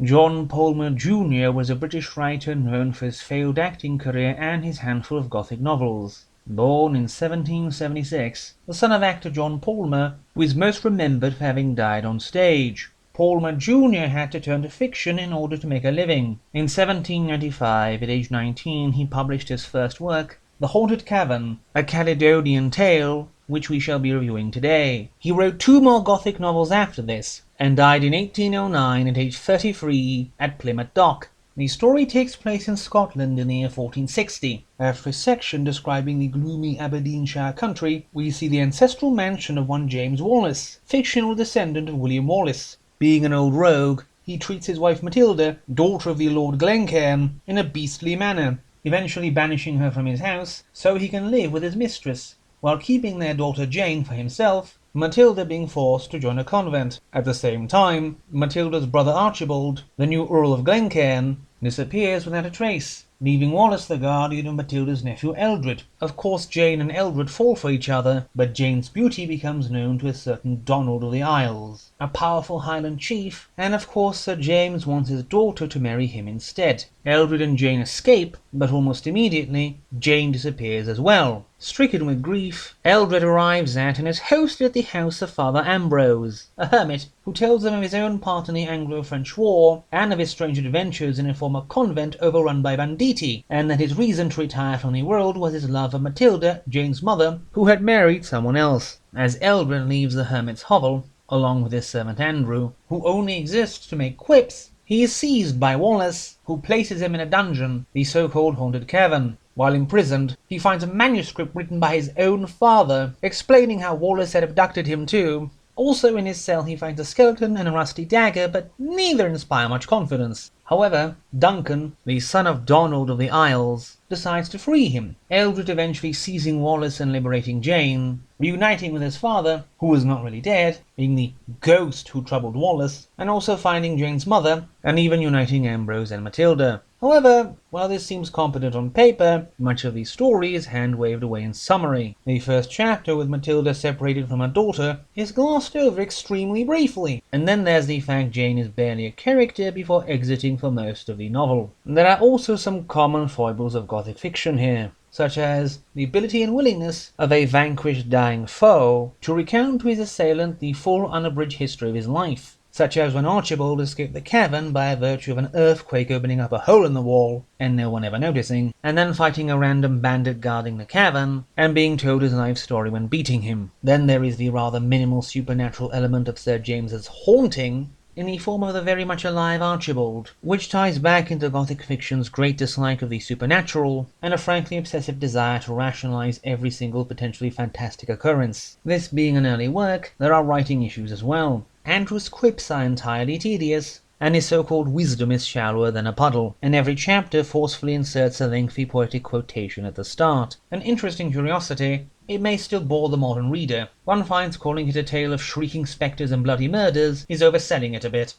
John Palmer Jr. was a British writer known for his failed acting career and his handful of Gothic novels. Born in 1776, the son of actor John Palmer, who is most remembered for having died on stage. Palmer Jr. had to turn to fiction in order to make a living. In 1795, at age 19, he published his first work, The Haunted Cavern, a Caledonian tale, which we shall be reviewing today. He wrote 2 more Gothic novels after this, and died in 1809 at age 33 at Plymouth Dock. The story takes place in Scotland in the year 1460. After a section describing the gloomy Aberdeenshire country, we see the ancestral mansion of one James Wallace, fictional descendant of William Wallace. Being an old rogue, he treats his wife Matilda, daughter of the Lord Glencairn, in a beastly manner, eventually banishing her from his house so he can live with his mistress, while keeping their daughter Jane for himself, Matilda being forced to join a convent. At the same time, Matilda's brother Archibald, the new Earl of Glencairn, disappears without a trace, leaving Wallace the guardian of Matilda's nephew Eldred. Of course, Jane and Eldred fall for each other, but Jane's beauty becomes known to a certain Donald of the Isles, a powerful Highland chief, and of course Sir James wants his daughter to marry him instead. Eldred and Jane escape, but almost immediately, Jane disappears as well. Stricken with grief, Eldred arrives at and is hosted at the house of Father Ambrose, a hermit, who tells them of his own part in the Anglo-French War, and of his strange adventures in a former convent overrun by banditti, and that his reason to retire from the world was his love of Matilda, Jane's mother, who had married someone else. As Eldred leaves the hermit's hovel, along with his servant Andrew, who only exists to make quips, he is seized by Wallace, who places him in a dungeon, the so-called Haunted Cavern. While imprisoned, he finds a manuscript written by his own father, explaining how Wallace had abducted him too. Also in his cell he finds a skeleton and a rusty dagger, but neither inspire much confidence. However, Duncan, the son of Donald of the Isles, decides to free him, Eldred eventually seizing Wallace and liberating Jane, reuniting with his father, who was not really dead, being the ghost who troubled Wallace, and also finding Jane's mother, and even uniting Ambrose and Matilda. However, while this seems competent on paper, much of the story is hand-waved away in summary. The first chapter, with Matilda separated from her daughter, is glossed over extremely briefly, and then there's the fact Jane is barely a character before exiting for most of the novel. There are also some common foibles of Gothic fiction here, such as the ability and willingness of a vanquished dying foe to recount to his assailant the full unabridged history of his life, such as when Archibald escaped the cavern by virtue of an earthquake opening up a hole in the wall, and no one ever noticing, and then fighting a random bandit guarding the cavern, and being told his life story when beating him. Then there is the rather minimal supernatural element of Sir James's haunting, in the form of the very much alive Archibald, which ties back into Gothic fiction's great dislike of the supernatural, and a frankly obsessive desire to rationalize every single potentially fantastic occurrence. This being an early work, there are writing issues as well. Andrew's quips are entirely tedious, and his so-called wisdom is shallower than a puddle, and every chapter forcefully inserts a lengthy poetic quotation at the start. An interesting curiosity, it may still bore the modern reader. One finds calling it a tale of shrieking spectres and bloody murders is overselling it a bit.